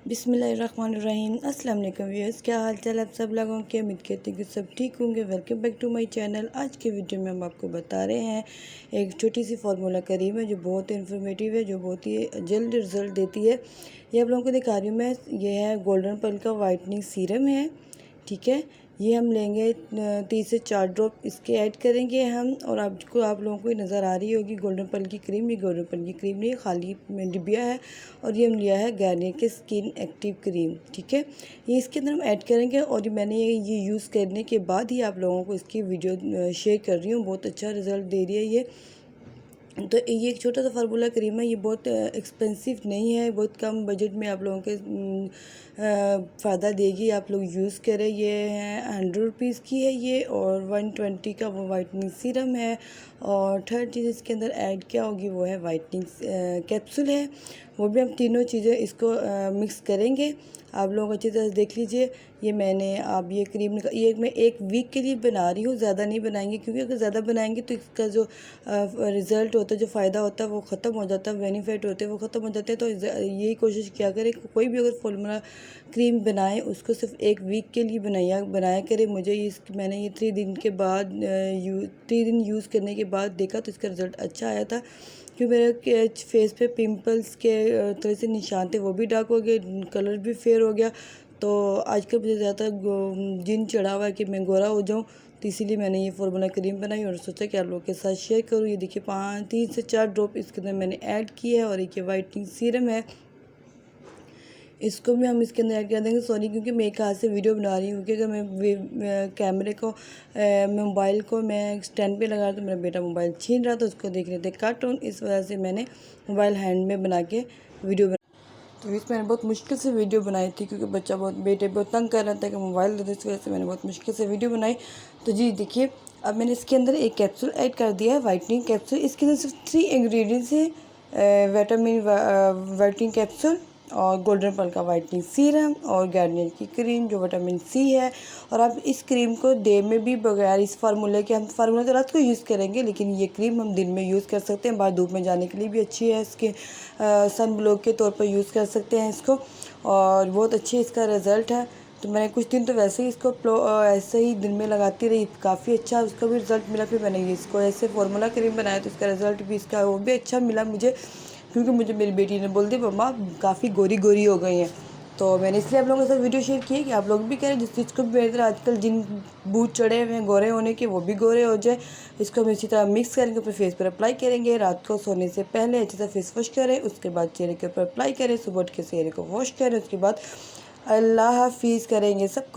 बिस्मिल्लाहिर्रहमानिर्रहीम। अस्सलाम वालेकुम व्यूअर्स, क्या हाल चाल आप सब लोगों के। उम्मीद करती हूँ कि सब ठीक होंगे। Welcome back to my channel. आज के वीडियो में हम आपको बता रहे हैं एक छोटी सी फार्मूला क्रीम है जो बहुत इन्फॉर्मेटिव है, जो बहुत ही जल्द रिज़ल्ट देती है। ये आप लोगों को दिखा रही हूँ मैं। ये है गोल्डन पल का वाइटनिंग सीरम है, ठीक है। ये हम लेंगे 3 से 4 ड्रॉप इसके ऐड करेंगे हम। और आपको आप लोगों को नज़र आ रही होगी गोल्डन पल की क्रीम। ये गोल्डन पल की क्रीम नहीं, खाली डिबिया है। और ये हम लिया है गार्नियर की स्किन एक्टिव क्रीम, ठीक है। ये इसके अंदर हम ऐड करेंगे और मैंने ये यूज़ करने के बाद ही आप लोगों को इसकी वीडियो शेयर कर रही हूँ। बहुत अच्छा रिज़ल्ट दे रही है ये। तो ये एक छोटा सा फार्मूला क्रीम है। ये बहुत एक्सपेंसिव नहीं है, बहुत कम बजट में आप लोगों के फ़ायदा देगी। आप लोग यूज़ करें। ये है 100 रुपीज़ की है ये, और 120 का वो वाइटनिंग सीरम है। और थर्ड चीज़ इसके अंदर ऐड क्या होगी वो है वाइटनिंग कैप्सूल है। वो भी हम तीनों चीज़ें इसको मिक्स करेंगे। आप लोग अच्छी तरह से देख लीजिए। ये मैंने आप ये क्रीम ये मैं एक वीक के लिए बना रही हूँ, ज़्यादा नहीं बनाएंगे, क्योंकि अगर ज़्यादा बनाएंगे तो इसका जो रिज़ल्ट होता है, जो फ़ायदा होता है वो ख़त्म हो जाता है, बेनिफिट होते हैं वो ख़त्म हो जाते हैं। तो यही कोशिश किया करें कोई भी अगर फॉर्मूला क्रीम बनाए उसको सिर्फ एक वीक के लिए बनाया करें। मैंने ये 3 दिन के बाद 3 दिन यूज़ करने के बाद देखा तो इसका रिज़ल्ट अच्छा आया था। क्योंकि मेरे फेस पे पिंपल्स के तरह से निशान थे, वो भी डार्क हो गए, कलर भी फेयर हो गया। तो आजकल मुझे ज़्यादा जिन चढ़ा हुआ है कि मैं गोरा हो जाऊँ, तो इसीलिए मैंने ये फार्मूला क्रीम बनाई और सोचा कि आप लोगों के साथ शेयर करूँ। ये देखिए 3 से 4 ड्रॉप इसके अंदर मैंने ऐड किया है। और एक ये वाइटनिंग सीरम है, इसको भी हम इसके अंदर ऐड कर देंगे। सॉरी, क्योंकि मैं एक हाथ से वीडियो बना रही हूँ, क्योंकि अगर मैं कैमरे को मोबाइल को मैं स्टैंड पे लगा तो मेरा बेटा मोबाइल छीन रहा था, उसको देख रहे थे कार्टून। इस वजह से मैंने मोबाइल हैंड में बना के वीडियो तो इस मैंने बहुत मुश्किल से वीडियो बनाई थी, क्योंकि बेटे बहुत तंग कर रहा था कि मोबाइल दे दो। इस वजह से मैंने बहुत मुश्किल से वीडियो बनाई। तो जी देखिए, अब मैंने इसके अंदर एक कैप्सूल ऐड कर दिया है, वाइटनिंग कैप्सूल। इसके अंदर सिर्फ 3 इंग्रेडिएंट्स हैं, वाइटनिंग कैप्सूल और गोल्डन पल का वाइटनिंग सीरम और गार्नियर की क्रीम जो विटामिन सी है। और आप इस क्रीम को डे में भी बगैर इस फार्मूले के, हम फार्मूला तो रात को यूज़ करेंगे, लेकिन ये क्रीम हम दिन में यूज़ कर सकते हैं। बाहर धूप में जाने के लिए भी अच्छी है, इसके सन ब्लॉक के तौर पर यूज़ कर सकते हैं इसको। और बहुत अच्छी इसका रिज़ल्ट है। तो मैंने कुछ दिन तो वैसे ही इसको ऐसे ही दिन में लगाती रही, काफ़ी अच्छा उसका भी रिज़ल्ट मिला। फिर मैंने इसको ऐसे फार्मूला क्रीम बनाया तो इसका रिज़ल्ट भी इसका वो भी अच्छा मिला मुझे, क्योंकि मुझे मेरी बेटी ने बोल दी मम्मा काफ़ी गोरी गोरी हो गई हैं। तो मैंने इसलिए आप लोगों के साथ वीडियो शेयर की है कि आप लोग भी करें, जिस चीज़ को भी मेरी तरह आजकल जिन भूत चढ़े हुए हैं गोरे होने के, वो भी गोरे हो जाए। इसको हम इसी तरह मिक्स करेंगे, अपने फेस पर अप्लाई करेंगे। रात को सोने से पहले अच्छे से फेस वॉश करें, उसके बाद चेहरे के ऊपर अप्लाई करें, सुबह उठ के चेहरे को वॉश करें, उसके बाद अल्लाह हाफिज़ करेंगे सबको।